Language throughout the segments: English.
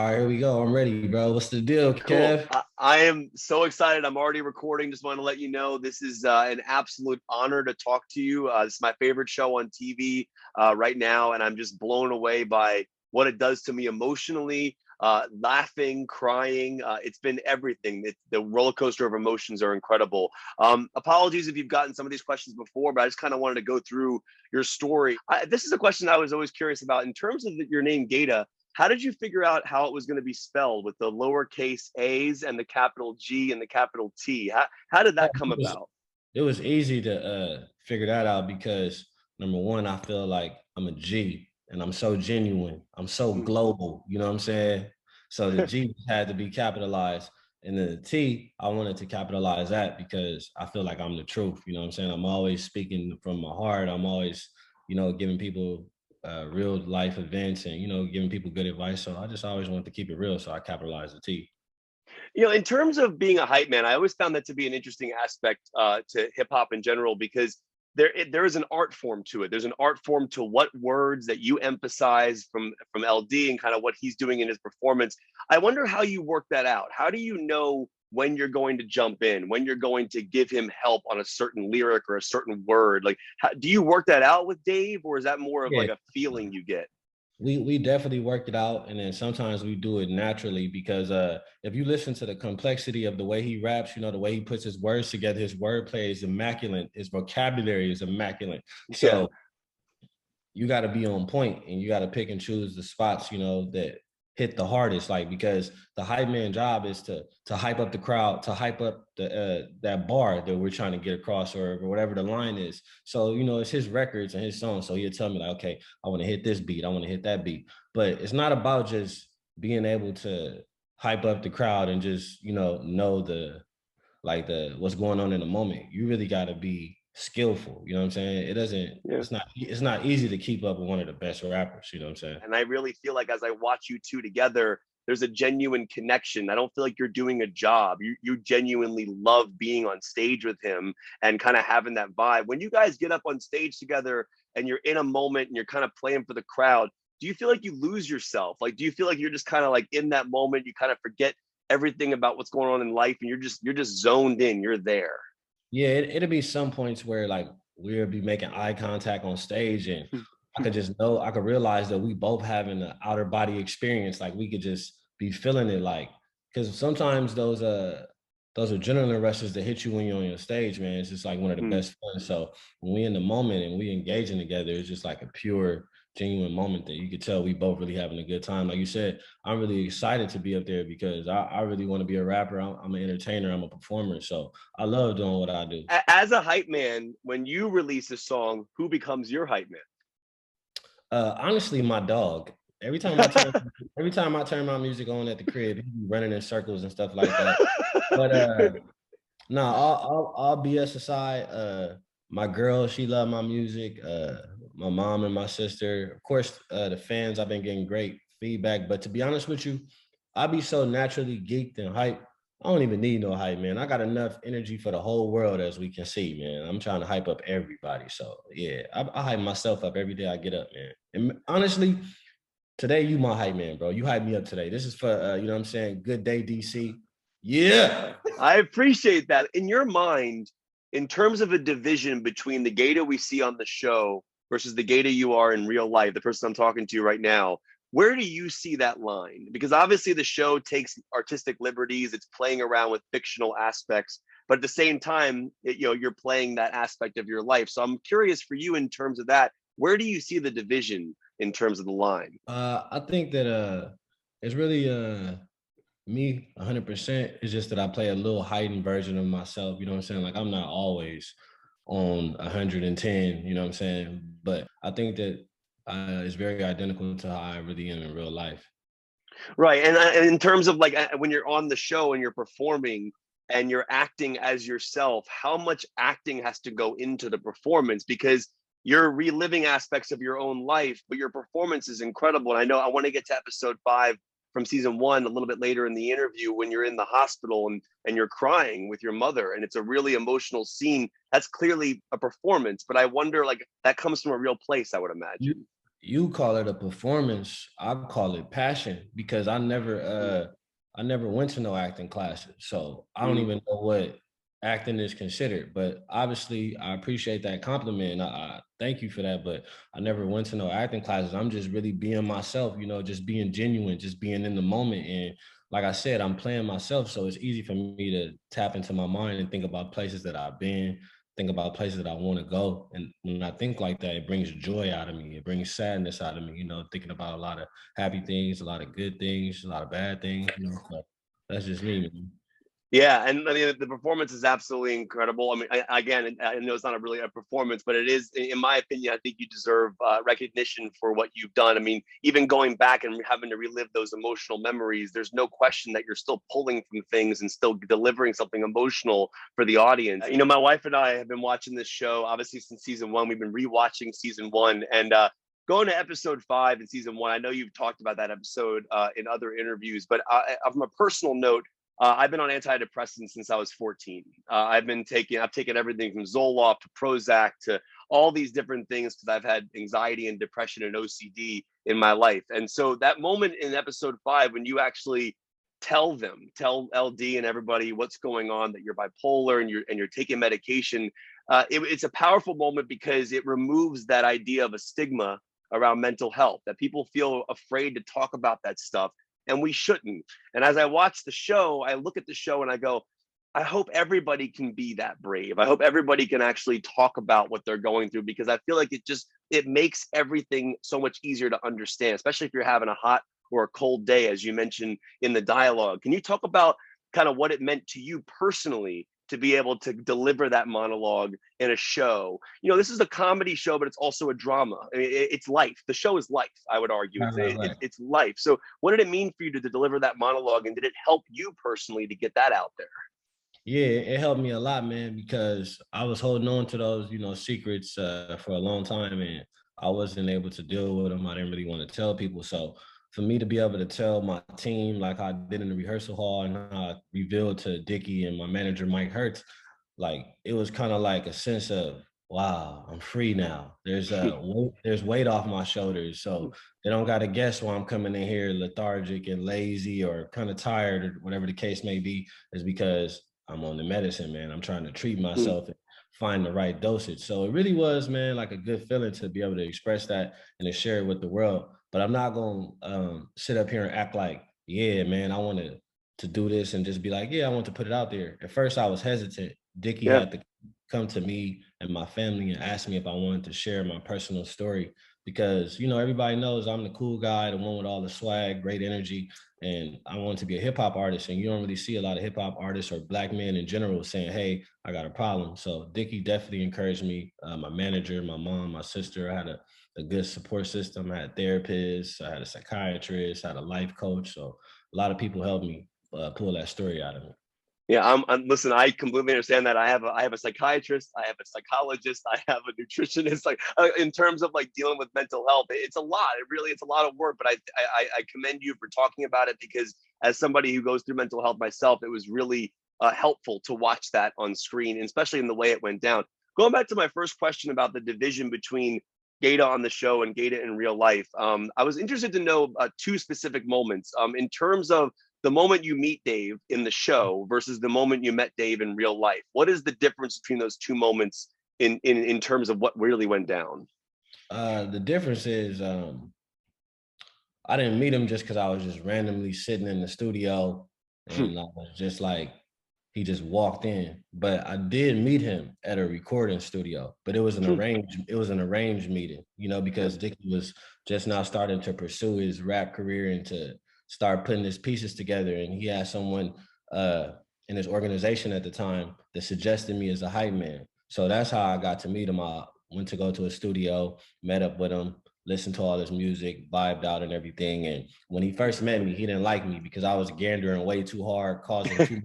All right, here we go. I'm ready, bro. What's the deal, Cool. Kev? I am so excited. I'm already recording. Just want to let you know this is an absolute honor to talk to you. This is my favorite show on TV right now, and I'm just blown away by what it does to me emotionally. Laughing, crying. It's been everything. The roller coaster of emotions are incredible. Apologies if you've gotten some of these questions before, but I just kind of wanted to go through your story. This is a question I was always curious about in terms of your name, GaTa. How did you figure out how it was going to be spelled with the lowercase a's and the capital G and the capital T? How did that come It was, about? it was easy to figure that out because number one, I feel like I'm a G and I'm so genuine. I'm so Mm. global. You know what I'm saying? So the G had to be capitalized. And then the T, I wanted to capitalize that because I feel like I'm the truth. You know what I'm saying? I'm always speaking from my heart. I'm always, giving people real life events and, giving people good advice. So I just always wanted to keep it real. So I capitalized the T. In terms of being a hype man, I always found that to be an interesting aspect to hip hop in general because there is an art form to it. There's an art form to what words that you emphasize from LD and kind of what he's doing in his performance. I wonder how you work that out. How do you know when you're going to jump in, when you're going to give him help on a certain lyric or a certain word? Like, do you work that out with Dave, or is that more of Yeah. like a feeling you get? We definitely work it out, and then sometimes we do it naturally because if you listen to the complexity of the way he raps, the way he puts his words together, his wordplay is immaculate, his vocabulary is immaculate. Yeah. So you got to be on point and you got to pick and choose the spots, that hit the hardest. Like because the hype man job is to hype up the crowd, to hype up the that bar that we're trying to get across or whatever the line is. So it's his records and his songs. So he'll tell me like, okay, I want to hit this beat, I want to hit that beat. But it's not about just being able to hype up the crowd and just know the what's going on in the moment. You really got to be skillful. You know what I'm saying? Yeah. It's not easy to keep up with one of the best rappers. You know what I'm saying? And I really feel like as I watch you two together, there's a genuine connection. I don't feel like you're doing a job. You genuinely love being on stage with him and kind of having that vibe. When you guys get up on stage together and you're in a moment and you're kind of playing for the crowd, do you feel like you lose yourself? Like, do you feel like you're just kind of like in that moment, you kind of forget everything about what's going on in life and you're just zoned in, you're there? Yeah, it'll be some points where like we'll be making eye contact on stage and I could realize that we both having an outer body experience. Like we could just be feeling it like because sometimes those adrenaline rushes that hit you when you're on your stage, man, it's just like one of the best fun. So when we in the moment and we engaging together, it's just like a pure, genuine moment that you could tell we both really having a good time. Like you said, I'm really excited to be up there because I really want to be a rapper. I'm an entertainer, I'm a performer. So I love doing what I do. As a hype man, when you release a song, who becomes your hype Honestly, my dog. Every time I turn, man? every time I turn my music on at the crib, he be running in circles and stuff like that. But no, all BS aside, my girl, she love my music. My mom and my sister, of course, the fans. I've been getting great feedback. But to be honest with you, I be so naturally geeked and hyped. I don't even need no hype, man. I got enough energy for the whole world, as we can see, man. I'm trying to hype up everybody. So yeah, I hype myself up every day I get up, man. And honestly, today you my hype man, bro. You hype me up today. This is for you know what I'm saying. Good day, DC. Yeah. I appreciate that. In your mind, in terms of a division between the GaTa we see on the show versus the GaTa you are in real life, the person I'm talking to right now, where do you see that line? Because obviously the show takes artistic liberties, it's playing around with fictional aspects, but at the same time, you're playing that aspect of your life. So I'm curious for you in terms of that, where do you see the division in terms of the line? I think that it's really me 100%. It's just that I play a little heightened version of myself. You know what I'm saying? Like I'm not always on 110. You know what I'm saying? But I think that it's very identical to how I really am in real life. Right. And in terms of like when you're on the show and you're performing and you're acting as yourself, how much acting has to go into the performance? Because you're reliving aspects of your own life, but your performance is incredible. And I know I want to get to episode 5 from season 1 a little bit later in the interview when you're in the hospital and you're crying with your mother. And it's a really emotional scene. That's clearly a performance, but I wonder like that comes from a real place, I would You, imagine. you call it a performance, I call it passion, because I never went to no acting classes. So I don't even know what acting is considered. But obviously I appreciate that compliment. I thank you for that. But I never went to no acting classes. I'm just really being myself, you know, just being genuine, just being in the moment. And like I said, I'm playing myself. So it's easy for me to tap into my mind and think about places that I've been, think about places that I want to go. And when I think like that, it brings joy out of me. It brings sadness out of me, you know, thinking about a lot of happy things, a lot of good things, a lot of bad things, you know. So that's just me, man. Yeah, and I mean the performance is absolutely incredible. I mean, again, I know it's not really a performance, but it is, in my opinion. I think you deserve recognition for what you've done. I mean, even going back and having to relive those emotional memories, there's no question that you're still pulling from things and still delivering something emotional for the audience. You know, my wife and I have been watching this show obviously since season one. We've been rewatching season one, and going to episode 5 in season one. I know you've talked about that episode in other interviews, but from a personal note, I've been on antidepressants since I was 14. I've taken everything from Zoloft to Prozac to all these different things because I've had anxiety and depression and OCD in my life. And so that moment in episode 5, when you actually tell LD and everybody what's going on, that you're bipolar and you're taking medication, it's a powerful moment because it removes that idea of a stigma around mental health, that people feel afraid to talk about that stuff, and we shouldn't. And as I watch the show, I look at the show and I go, I hope everybody can be that brave. I hope everybody can actually talk about what they're going through, because I feel like it makes everything so much easier to understand, especially if you're having a hot or a cold day, as you mentioned in the dialogue. Can you talk about kind of what it meant to you personally to be able to deliver that monologue in a show? You know, this is a comedy show, but it's also a drama. I mean, it's life. The show is life, I would argue. It's life. So what did it mean for you to deliver that monologue, and did it help you personally to get that out there? Yeah, it helped me a lot, man, because I was holding on to those, you know, secrets for a long time, and I wasn't able to deal with them. I didn't really want to tell people. So for me to be able to tell my team, like I did in the rehearsal hall, and I revealed to Dicky and my manager Mike Hertz, like it was kind of like a sense of, wow, I'm free now. There's weight off my shoulders, so they don't got to guess why I'm coming in here lethargic and lazy or kind of tired or whatever the case may be. Is because I'm on the medicine, man. I'm trying to treat myself and find the right dosage. So it really was, man, like a good feeling to be able to express that and to share it with the world. But I'm not going to sit up here and act like, yeah, man, I want to do this and just be like, yeah, I want to put it out there. At first, I was hesitant. Dickie Yeah. had to come to me and my family and ask me if I wanted to share my personal story, because, you know, everybody knows I'm the cool guy, the one with all the swag, great energy, and I wanted to be a hip hop artist. And you don't really see a lot of hip hop artists or black men in general saying, hey, I got a problem. So Dickie definitely encouraged me. My manager, my mom, my sister. I had a good support system. I had therapists, I had a psychiatrist, I had a life coach. So a lot of people helped me pull that story out of me. Yeah, listen, I completely understand that. I have a psychiatrist, I have a psychologist, I have a nutritionist. Like in terms of like dealing with mental health, it's a lot. It's a lot of work. But I commend you for talking about it, because as somebody who goes through mental health myself, it was really helpful to watch that on screen, and especially in the way it went down. Going back to my first question about the division between GaTa on the show and GaTa in real life, I was interested to know 2 specific moments in terms of the moment you meet Dave in the show versus the moment you met Dave in real life. What is the difference between those 2 moments in terms of what really went down? The difference is I didn't meet him just because I was just randomly sitting in the studio and I was just like, he just walked in. But I did meet him at a recording studio, but it was an arranged meeting, you know, because Dickie was just now starting to pursue his rap career and to start putting his pieces together. And he had someone in his organization at the time that suggested me as a hype man. So that's how I got to meet him. I went to go to a studio, met up with him, listened to all his music, vibed out and everything. And when he first met me, he didn't like me because I was gandering way too hard, causing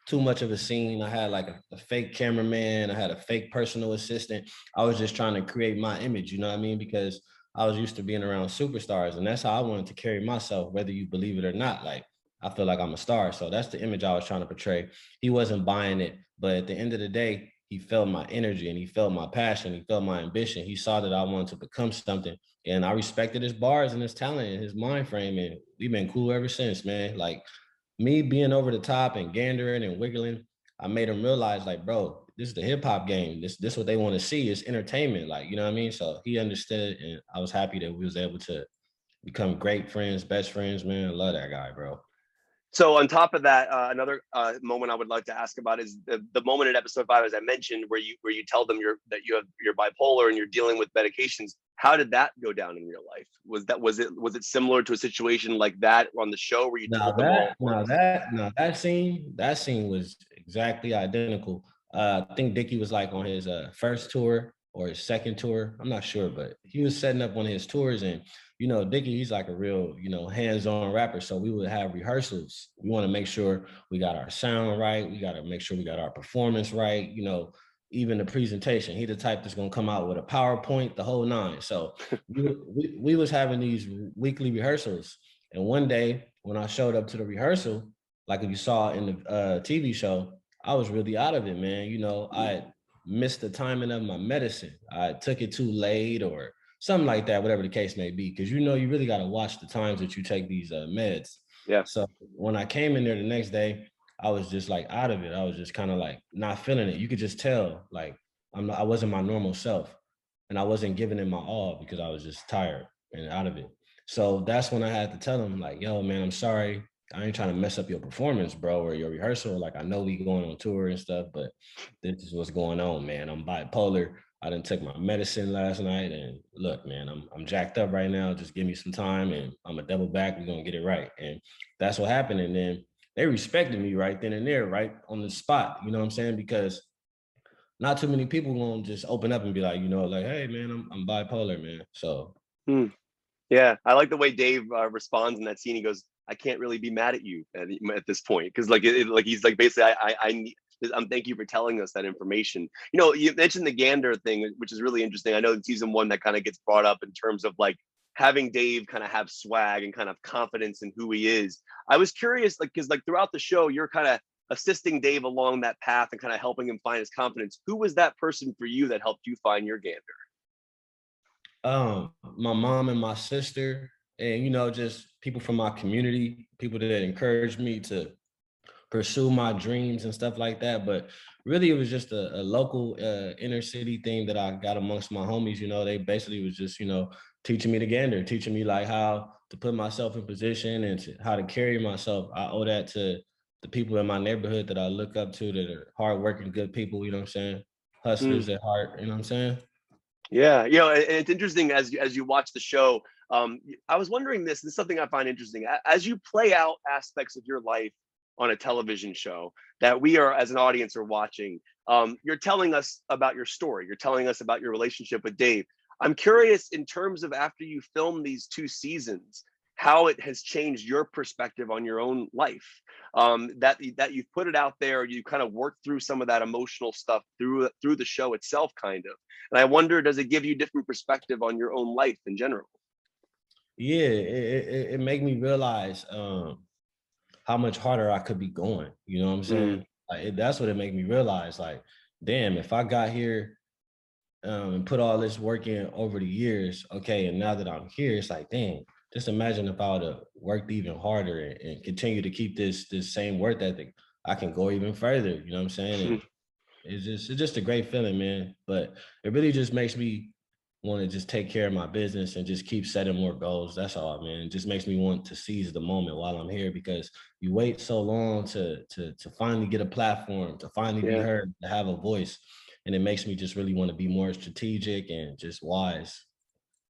too much of a scene. I had like a fake cameraman. I had a fake personal assistant. I was just trying to create my image, you know what I mean? Because I was used to being around superstars, and that's how I wanted to carry myself, whether you believe it or not. Like, I feel like I'm a star. So that's the image I was trying to portray. He wasn't buying it. But at the end of the day, he felt my energy and he felt my passion. He felt my ambition. He saw that I wanted to become something. And I respected his bars and his talent and his mind frame. And we've been cool ever since, man. Like me being over the top and gandering and wiggling, I made him realize, like, bro, this is the hip hop game. This what they want to see. It's entertainment. Like, you know what I mean? So he understood, and I was happy that we was able to become great friends, best friends, man. I love that guy, bro. So on top of that, another moment I would like to ask about is the moment in episode 5, as I mentioned, where you tell them that you're bipolar and you're dealing with medications. How did that go down in real life? Was it similar to a situation like that on the show where you told them all? That scene was exactly identical. I think Dicky was like on his first tour or his second tour. I'm not sure, but he was setting up one of his tours, and you know, Dicky, he's like a real, you know, hands-on rapper. So we would have rehearsals. We want to make sure we got our sound right. We got to make sure we got our performance right. You know, even the presentation. He the type that's gonna come out with a PowerPoint, the whole nine. So we was having these weekly rehearsals, and one day when I showed up to the rehearsal, like you saw in the TV show, I was really out of it, man. You know, I missed the timing of my medicine. I took it too late or something like that, whatever the case may be. Because you know, you really got to watch the times that you take these meds. Yeah. So when I came in there the next day, I was just like out of it. I was just kind of like not feeling it. You could just tell, like I wasn't my normal self, and I wasn't giving it my all because I was just tired and out of it. So that's when I had to tell him, like, yo, man, I'm sorry. I ain't trying to mess up your performance, bro, or your rehearsal. Like, I know we going on tour and stuff, but this is what's going on, man. I'm bipolar. I didn't take my medicine last night, and look, man, I'm jacked up right now. Just give me some time, and I'm a double back. We're gonna get it right, and that's what happened. And then they respected me right then and there, right on the spot. You know what I'm saying? Because not too many people gonna just open up and be like, you know, like, hey, man, I'm bipolar, man. So Yeah, I like the way Dave responds in that scene. He goes, "I can't really be mad at you at this point," because like he's like basically, I need. Thank you for telling us that information. You know, you mentioned the Gander thing, which is really interesting. I know in season 1 that kind of gets brought up in terms of like having Dave kind of have swag and kind of confidence in who he is. I was curious, like, because like throughout the show, you're kind of assisting Dave along that path and kind of helping him find his confidence. Who was that person for you that helped you find your Gander? my mom and my sister, and you know, just people from my community, people that encouraged me to pursue my dreams and stuff like that. But really, it was just a local inner city thing that I got amongst my homies. You know, they basically was just, you know, teaching me the gander, teaching me like how to put myself in position and how to carry myself. I owe that to the people in my neighborhood that I look up to, that are hardworking, good people. You know what I'm saying? Hustlers at heart. You know what I'm saying? Yeah, you know, and it's interesting as you watch the show. I was wondering this is something I find interesting. As you play out aspects of your life on a television show that we are as an audience are watching, you're telling us about your story. You're telling us about your relationship with Dave. I'm curious in terms of after you film these 2 seasons, how it has changed your perspective on your own life. That you've put it out there, you kind of worked through some of that emotional stuff through the show itself, kind of. And I wonder, does it give you different perspective on your own life in general? Yeah, it made me realize how much harder I could be going. You know what I'm Mm, saying? Like, that's what it made me realize. Like, damn, if I got here and put all this work in over the years, okay, and now that I'm here, it's like, dang, just imagine if I would have worked even harder and continue to keep this same work ethic, I can go even further. You know what I'm saying? And it's just a great feeling, man. But it really just makes me want to just take care of my business and just keep setting more goals. That's all, man. It just makes me want to seize the moment while I'm here, because you wait so long to finally get a platform, to finally be yeah. heard, to have a voice. And it makes me just really want to be more strategic and just wise.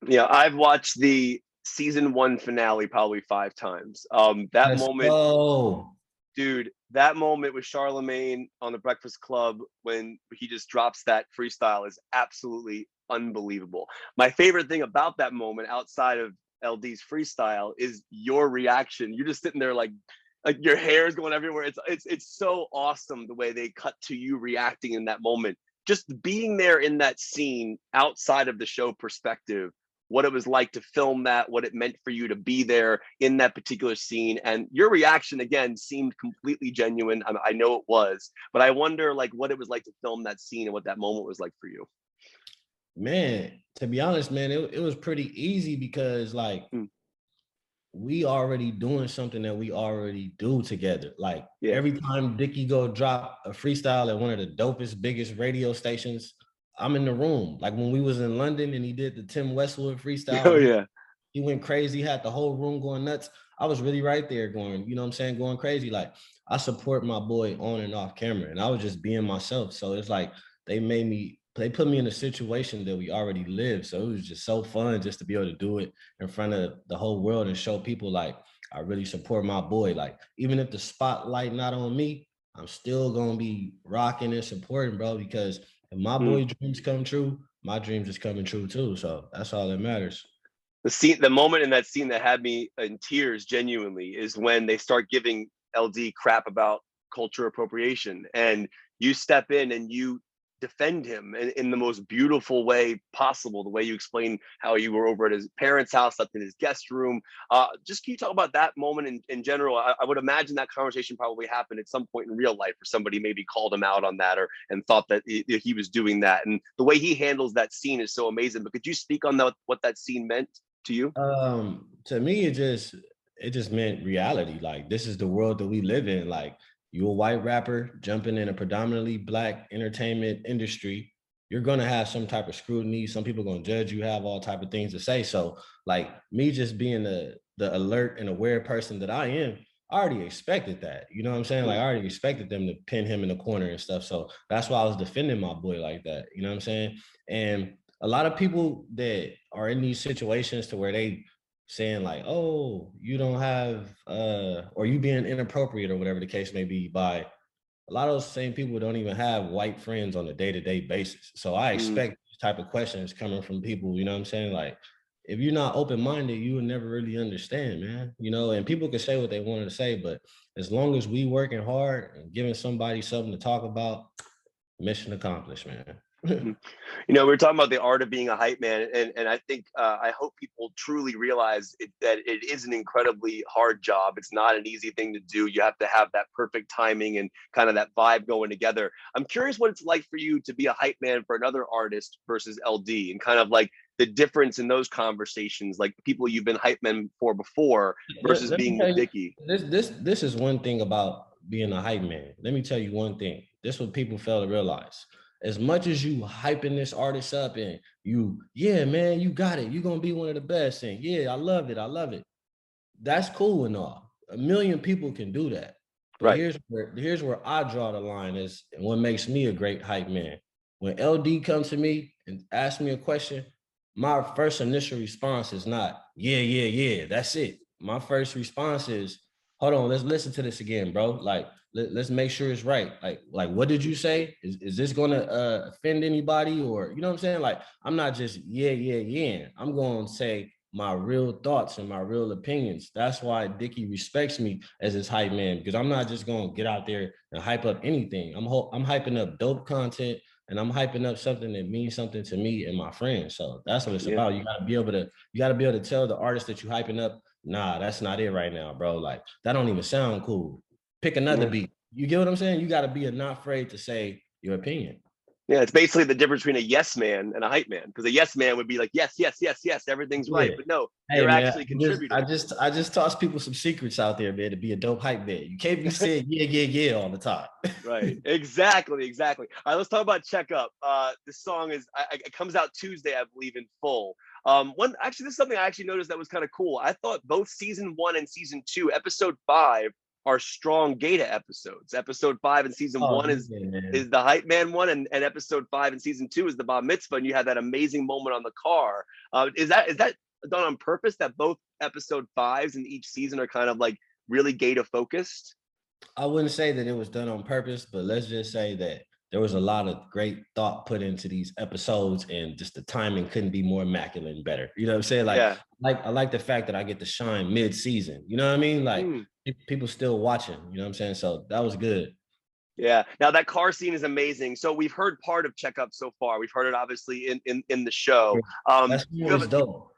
Yeah, I've watched the season 1 finale probably 5 times. That Let's moment, go. dude, that moment with Charlemagne on the Breakfast Club when he just drops that freestyle is absolutely unbelievable. My favorite thing about that moment, outside of LD's freestyle, is your reaction. You're just sitting there like your hair is going everywhere. It's so awesome the way they cut to you reacting in that moment. Just being there in that scene outside of the show perspective what it was like to film that, what it meant for you to be there in that particular scene. And your reaction, again, seemed completely genuine. I know it was, but I wonder like what it was like to film that scene and what that moment was like for you. Man, to be honest, man, it was pretty easy because like we already doing something that we already do together. Like Yeah. every time Dicky go drop a freestyle at one of the dopest, biggest radio stations, I'm in the room. Like when we was in London and he did the Tim Westwood freestyle, Oh and yeah. he went crazy, had the whole room going nuts. I was really right there going, you know what I'm saying, going crazy. Like I support my boy on and off camera, and I was just being myself. So it's like they put me in a situation that we already lived. So it was just so fun just to be able to do it in front of the whole world and show people like I really support my boy. Like even if the spotlight not on me, I'm still gonna be rocking and supporting, bro, because if my boy dreams come true, my dreams is coming true too. So that's all that matters. The moment in that scene that had me in tears genuinely is when they start giving LD crap about culture appropriation, and you step in and you defend him in the most beautiful way possible. The way you explain how you were over at his parents' house, up in his guest room. Just can you talk about that moment in general? I would imagine that conversation probably happened at some point in real life, where somebody maybe called him out on that, or and thought that he was doing that. And the way he handles that scene is so amazing. But could you speak on what that scene meant to you? To me, it just meant reality. Like this is the world that we live in. Like you a white rapper jumping in a predominantly Black entertainment industry, you're gonna have some type of scrutiny. Some people gonna judge you, have all type of things to say. So like me just being the alert and aware person that I am, I already expected that. You know what I'm saying? Like I already expected them to pin him in the corner and stuff. So that's why I was defending my boy like that. You know what I'm saying? And a lot of people that are in these situations to where they saying like, oh, you don't have or you being inappropriate or whatever the case may be, by a lot of those same people don't even have white friends on a day-to-day basis. So I expect these type of questions coming from people, you know what I'm saying? Like if you're not open-minded, you will never really understand, man. You know, and people can say what they wanted to say, but as long as we working hard and giving somebody something to talk about, mission accomplished, man. You know, we were talking about the art of being a hype man, and I think I hope people truly realize that it is an incredibly hard job. It's not an easy thing to do. You have to have that perfect timing and kind of that vibe going together. I'm curious what it's like for you to be a hype man for another artist versus LD, and kind of like the difference in those conversations, like people you've been hype men for before versus Let me being tell with you, Dicky. this is one thing about being a hype man. Let me tell you one thing. This is what people fail to realize. As much as you hyping this artist up and you, yeah, man, you got it. You're gonna be one of the best. And yeah, I love it. I love it. That's cool and all. A million people can do that. But Right. here's where I draw the line is and what makes me a great hype man. When LD comes to me and asks me a question, my first initial response is not, yeah, yeah, yeah, that's it. My first response is, hold on, let's listen to this again, bro. Like, let's make sure it's right. Like, what did you say? Is this gonna offend anybody? Or you know what I'm saying? Like, I'm not just yeah, yeah, yeah. I'm gonna say my real thoughts and my real opinions. That's why Dicky respects me as his hype man, because I'm not just gonna get out there and hype up anything. I'm hyping up dope content, and I'm hyping up something that means something to me and my friends. So that's what it's Yeah. about. You gotta be able to tell the artist that you hyping up, nah, that's not it right now, bro. Like that don't even sound cool. Pick another Yeah. beat. You get what I'm saying? You gotta be not afraid to say your opinion. Yeah, it's basically the difference between a yes man and a hype man. Because a yes man would be like, yes, yes, yes, yes, everything's right. Yeah. But no, Hey you're man, actually contributing. I just toss people some secrets out there, man, to be a dope hype man. You can't be saying yeah, yeah, yeah all the time. Right. Exactly. Exactly. All right. Let's talk about Check Up. This song it comes out Tuesday, I believe, in full. This is something I actually noticed that was kind of cool. I thought both season 1 and season 2, episode 5, are strong GaTa episodes. Episode 5 in season Oh 1 yeah, is man. the hype man one, and episode 5 in season 2 is the bar mitzvah, and you had that amazing moment on the car. Is that done on purpose, that both episode 5s in each season are kind of like really GaTa focused? I wouldn't say that it was done on purpose, but let's just say that there was a lot of great thought put into these episodes, and just the timing couldn't be more immaculate and better. You know what I'm saying? Yeah. I like the fact that I get to shine mid-season. You know what I mean? Like Mm. people still watching. You know what I'm saying? So that was good. Yeah. Now that car scene is amazing. So we've heard part of Checkup so far. We've heard it obviously in the show. That's You have always dope.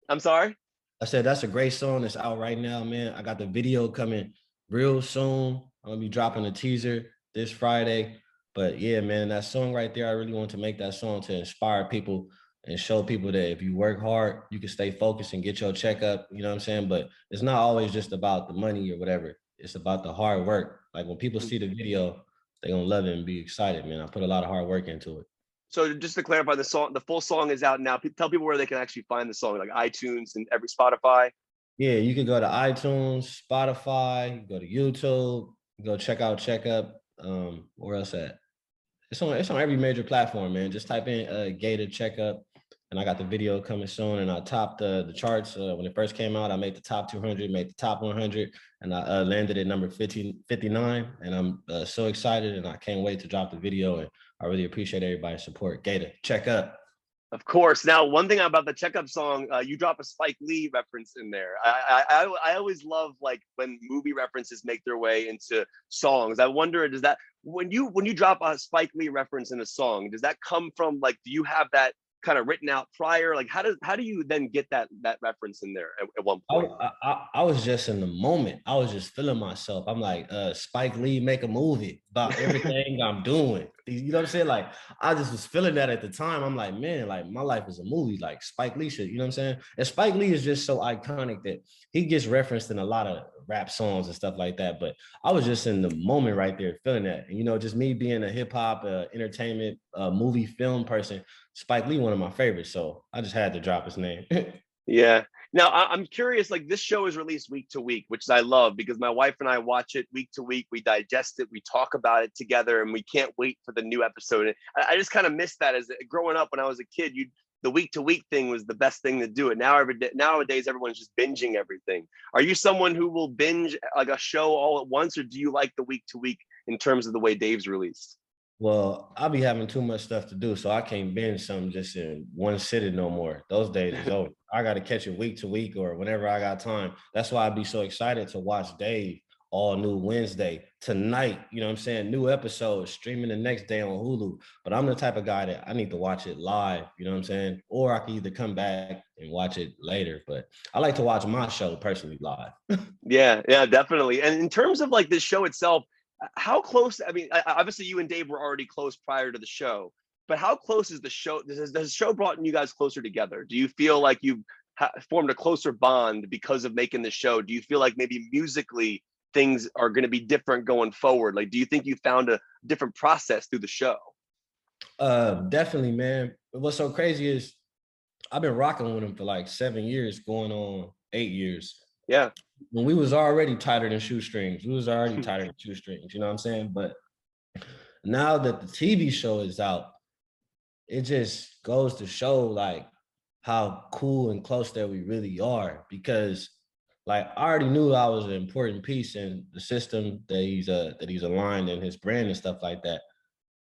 I'm sorry? I said that's a great song that's out right now, man. I got the video coming real soon. I'm gonna be dropping a teaser this Friday. But yeah, man, that song right there, I really want to make that song to inspire people and show people that if you work hard, you can stay focused and get your checkup. You know what I'm saying? But it's not always just about the money or whatever. It's about the hard work. Like when people see the video, they're gonna love it and be excited, man. I put a lot of hard work into it. So just to clarify, the full song is out now. Tell people where they can actually find the song, like iTunes and every Spotify. Yeah, you can go to iTunes, Spotify, go to YouTube, go check out Checkup. Where else at? It's on every major platform, man. Just type in GaTa Checkup, and I got the video coming soon. And I topped the charts when it first came out. I made the top 200, made the top 100, and I landed at number 59. And I'm so excited, and I can't wait to drop the video. And I really appreciate everybody's support. GaTa Checkup. Of course. Now, one thing about the Checkup song, you drop a Spike Lee reference in there. I always love like when movie references make their way into songs. I wonder, does that when you drop a Spike Lee reference in a song, does that come from like, do you have that kind of written out prior? Like, how do you then get that reference in there at one point? I was just in the moment. I was just feeling myself. I'm like, Spike Lee make a movie about everything I'm doing. You know what I'm saying? Like, I just was feeling that at the time. I'm like, man, like my life is a movie. Like Spike Lee should, you know what I'm saying? And Spike Lee is just so iconic that he gets referenced in a lot of rap songs and stuff like that. But I was just in the moment right there feeling that. And, you know, just me being a hip hop, entertainment, movie, film person, Spike Lee, one of my favorites. So I just had to drop his name. Yeah. Now I'm curious. Like this show is released week to week, which I love because my wife and I watch it week to week. We digest it, we talk about it together, and we can't wait for the new episode. And I just kind of miss that as growing up when I was a kid. The week to week thing was the best thing to do it. Nowadays, everyone's just binging everything. Are you someone who will binge like a show all at once, or do you like the week to week in terms of the way Dave's released? Well, I'll be having too much stuff to do, so I can't binge something just in one sitting no more. Those days is over. I got to catch it week to week or whenever I got time. That's why I'd be so excited to watch Dave all new Wednesday tonight. You know what I'm saying? New episode streaming the next day on Hulu. But I'm the type of guy that I need to watch it live. You know what I'm saying? Or I can either come back and watch it later. But I like to watch my show personally live. Yeah, yeah, definitely. And in terms of like this show itself, how close? I mean, obviously you and Dave were already close prior to the show, but how close is the show? Has the show brought you guys closer together? Do you feel like you've formed a closer bond because of making the show? Do you feel like maybe musically things are going to be different going forward? Like, do you think you found a different process through the show? Definitely, man. What's so crazy is I've been rocking with him for like 7 years, going on 8 years. Yeah. When we was already tighter than shoestrings. We was already tighter than shoestrings, you know what I'm saying? But now that the TV show is out, it just goes to show like how cool and close that we really are. Because like I already knew I was an important piece in the system that he's aligned in his brand and stuff like that.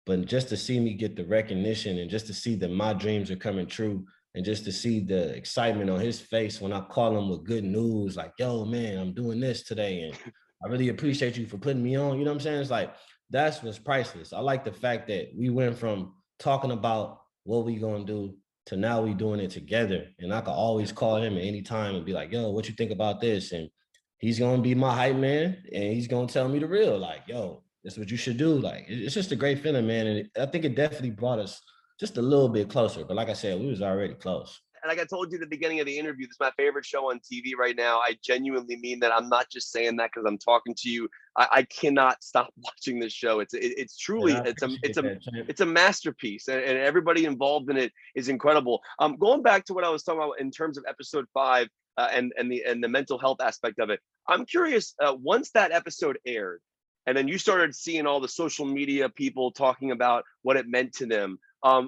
But just to see me get the recognition and just to see that my dreams are coming true and just to see the excitement on his face when I call him with good news, like, yo, man, I'm doing this today. And I really appreciate you for putting me on. You know what I'm saying? It's like, that's what's priceless. I like the fact that we went from talking about what we gonna do to now we doing it together. And I could always call him at any time and be like, yo, what you think about this? And he's gonna be my hype man and he's gonna tell me the real, like, yo, that's what you should do. Like, it's just a great feeling, man. And I think it definitely brought us just a little bit closer. But like I said, we was already close. And like I told you at the beginning of the interview, this is my favorite show on TV right now. I genuinely mean that. I'm not just saying that because I'm talking to you. I cannot stop watching this show. It's And truly I appreciate that, champ. it's a masterpiece, and everybody involved in it is incredible. Going back to what I was talking about in terms of episode 5 and the mental health aspect of it, I'm curious. Once that episode aired, and then you started seeing all the social media people talking about what it meant to them,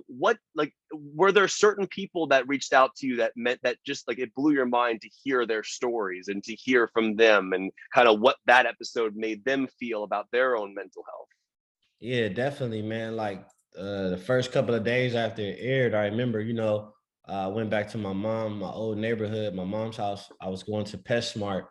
what like were there certain people that reached out to you that meant that just like it blew your mind to hear their stories and to hear from them and kind of what that episode made them feel about their own mental health? Yeah, definitely, man. Like the first couple of days after it aired, I remember, I went back to my old neighborhood, my mom's house. I was going to PetSmart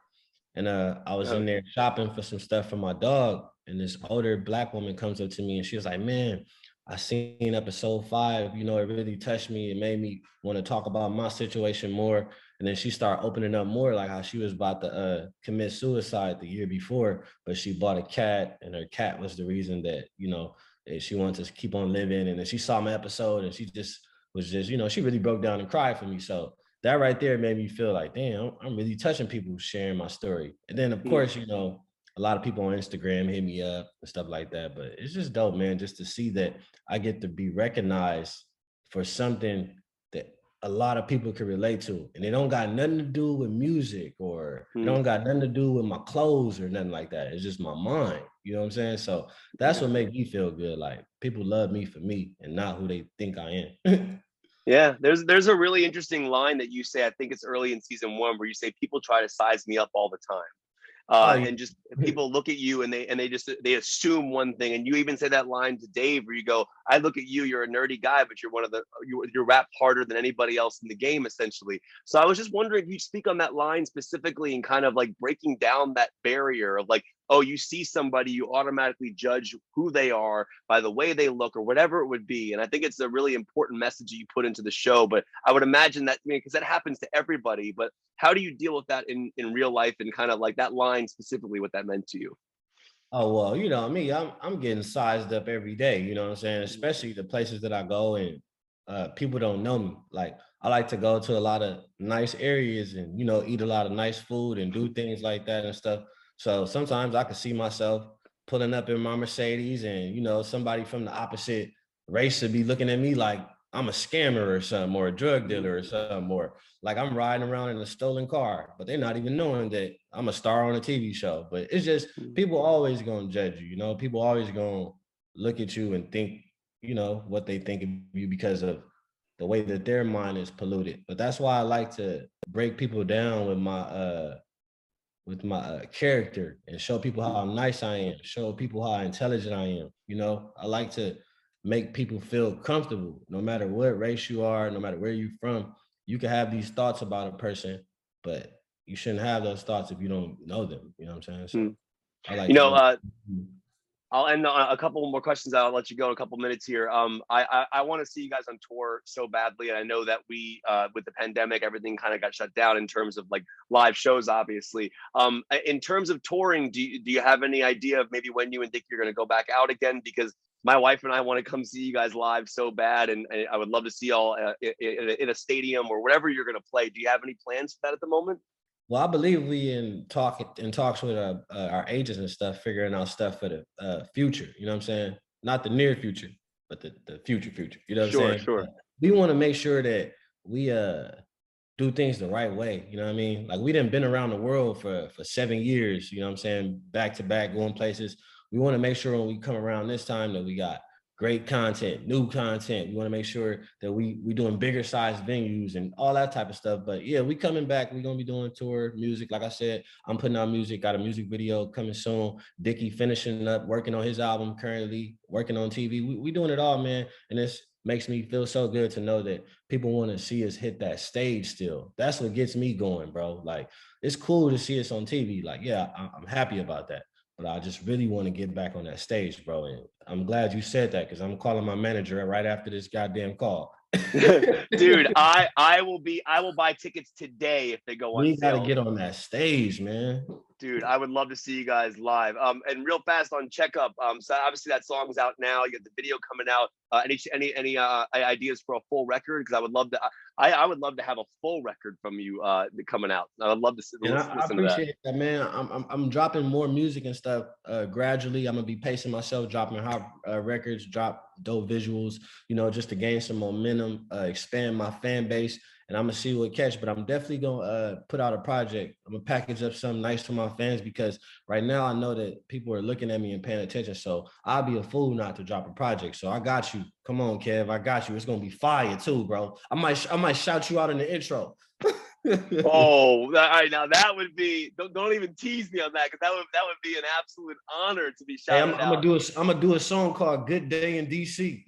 and I was Uh, in there shopping for some stuff for my dog. And this older Black woman comes up to me and she was like, man, I seen episode 5, it really touched me. It made me want to talk about my situation more. And then she started opening up more, like how she was about to commit suicide the year before, but she bought a cat, and her cat was the reason that, you know, she wanted to keep on living. And then she saw my episode, and she just was just, you know, she really broke down and cried for me. So that right there made me feel like, damn, I'm really touching people sharing my story. And then of course, you know, a lot of people on Instagram hit me up and stuff like that. But it's just dope, man, just to see that I get to be recognized for something that a lot of people can relate to. And it don't got nothing to do with music, or it don't got nothing to do with my clothes or nothing like that. It's just my mind. You know what I'm saying? So that's what makes me feel good. Like, people love me for me and not who they think I am. Yeah, there's a really interesting line that you say. I think it's early in season 1 where you say people try to size me up all the time. Oh, yeah. And just people look at you and they assume one thing. And you even say that line to Dave where you go, I look at you, you're a nerdy guy, but you're you rap harder than anybody else in the game, essentially. So I was just wondering if you speak on that line specifically and kind of like breaking down that barrier of like, oh, you see somebody, you automatically judge who they are by the way they look or whatever it would be. And I think it's a really important message that you put into the show. But I would imagine that, because that happens to everybody. But how do you deal with that in real life, and kind of like that line specifically, what that meant to you? Oh, well, you know me, I'm getting sized up every day, you know what I'm saying? Especially the places that I go, and people don't know me. Like, I like to go to a lot of nice areas and, you know, eat a lot of nice food and do things like that and stuff. So sometimes I can see myself pulling up in my Mercedes, and, you know, somebody from the opposite race would be looking at me like I'm a scammer or something, or a drug dealer or something, or like I'm riding around in a stolen car, but they're not even knowing that I'm a star on a TV show. But it's just, people always gonna judge you, you know, people always gonna look at you and think, you know, what they think of you because of the way that their mind is polluted. But that's why I like to break people down with my character, and show people how nice I am, show people how intelligent I am. You know, I like to make people feel comfortable, no matter what race you are, no matter where you're from. You can have these thoughts about a person, but you shouldn't have those thoughts if you don't know them. You know what I'm saying? So I like You to know, break. I'll end on a couple more questions. I'll let you go in a couple minutes here. I want to see you guys on tour so badly, and I know that we, with the pandemic, everything kind of got shut down in terms of like live shows, obviously. In terms of touring, do you have any idea of maybe when you and Dick you're going to go back out again? Because my wife and I want to come see you guys live so bad, and I would love to see y'all in a stadium or whatever you're going to play. Do you have any plans for that at the moment? Well, I believe we in talks with our agents and stuff, figuring out stuff for the future. You know what I'm saying? Not the near future, but the future. You know what I'm Sure, saying? sure. We want to make sure that we do things the right way. You know what I mean? Like, we done been around the world for 7 years. You know what I'm saying? Back to back, going places. We want to make sure when we come around this time that we got great content, new content. We want to make sure that we doing bigger size venues and all that type of stuff. But yeah, we coming back. We're gonna be doing tour music. Like I said, I'm putting out music, got a music video coming soon. Dicky finishing up, working on his album currently, working on TV. We doing it all, man. And this makes me feel so good to know that people want to see us hit that stage still. That's what gets me going, bro. Like, it's cool to see us on TV. Like, yeah, I'm happy about that. But I just really want to get back on that stage, bro. And I'm glad you said that, because I'm calling my manager right after this goddamn call. Dude, I will buy tickets today if they go on We got to sale. get on that stage, man. Dude, I would love to see you guys live. And real fast on Checkup. So obviously that song's out now. You got the video coming out. Any ideas for a full record? Because I would love to. I would love to have a full record from you coming out. I would love to And listen I to that. appreciate that, man. I'm dropping more music and stuff gradually. I'm gonna be pacing myself, dropping hot records, drop dope visuals, you know, just to gain some momentum, expand my fan base, and I'm gonna see what catch. But I'm definitely gonna put out a project. I'm gonna package up something nice for my fans, because right now I know that people are looking at me and paying attention. So I'll be a fool not to drop a project. So I got you. Come on, Kev. I got you. It's gonna be fire too, bro. I might shout you out in the intro. Oh, all right, now that would be. Don't even tease me on that, because that would be an absolute honor to be Hey, shouted I'm out. gonna do a song called "Good Day in DC."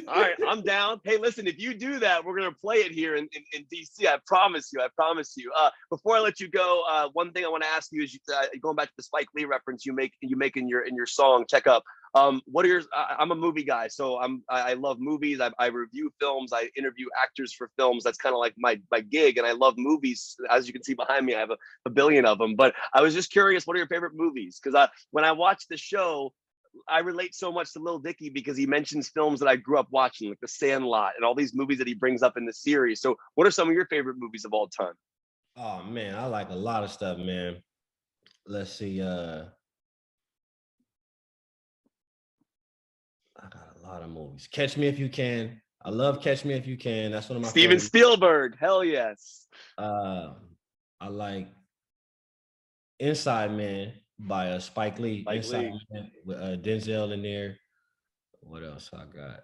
All right, I'm down. Hey, listen, if you do that, we're gonna play it here in DC. I promise you. I promise you. Before I let you go, one thing I want to ask you is going back to the Spike Lee reference you make in your song Check Up. What are your? I'm a movie guy, so I love movies. I review films. I interview actors for films. That's kind of like my gig, and I love movies. As you can see behind me, I have a billion of them. But I was just curious, what are your favorite movies? Because when I watch the show, I relate so much to Lil Dicky because he mentions films that I grew up watching, like The Sandlot and all these movies that he brings up in the series. So, what are some of your favorite movies of all time? Oh man, I like a lot of stuff, man. Let's see. I got a lot of movies. Catch Me If You Can. I love Catch Me If You Can. That's one of my Steven favorite. Spielberg, hell yes. I like Inside Man by Spike Lee. Spike Inside Lee. Man with Denzel in there. What else I got?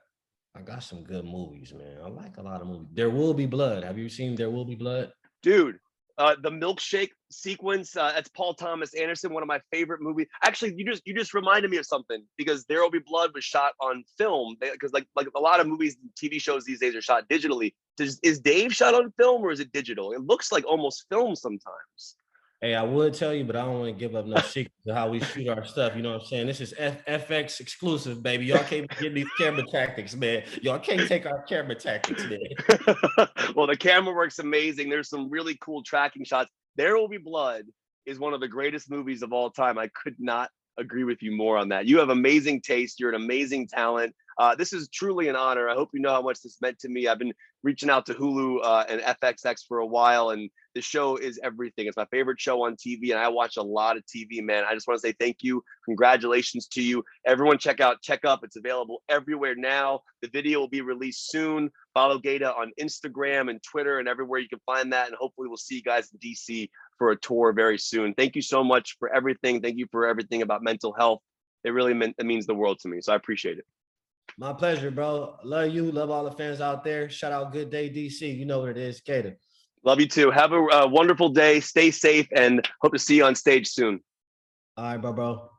I got some good movies, man. I like a lot of movies. There Will Be Blood. Have you seen There Will Be Blood? Dude, the milkshake sequence, that's Paul Thomas Anderson, one of my favorite movies. Actually, you just reminded me of something because There Will Be Blood was shot on film because like a lot of movies and TV shows these days are shot digitally. Is Dave shot on film or is it digital? It looks like almost film sometimes. Hey, I would tell you, but I don't want to give up no secrets of how we shoot our stuff. You know what I'm saying? This is FX exclusive, baby. Y'all can't get these camera tactics, man. Y'all can't take our camera tactics, man. Well, the camera works amazing. There's some really cool tracking shots. There Will Be Blood is one of the greatest movies of all time. I could not agree with you more on that. You have amazing taste. You're an amazing talent. This is truly an honor. I hope you know how much this meant to me. I've been reaching out to Hulu and FXX for a while, and the show is everything. It's my favorite show on TV, and I watch a lot of TV, man. I just want to say thank you. Congratulations to you. Everyone check out Check Up. It's available everywhere now. The video will be released soon. Follow GaTa on Instagram and Twitter and everywhere you can find that, and hopefully we'll see you guys in DC for a tour very soon. Thank you so much for everything. Thank you for everything about mental health. It means the world to me, so I appreciate it. My pleasure, bro. Love you. Love all the fans out there. Shout out Good Day DC. You know what it is, GaTa. Love you too. Have a wonderful day. Stay safe and hope to see you on stage soon. All right, bro.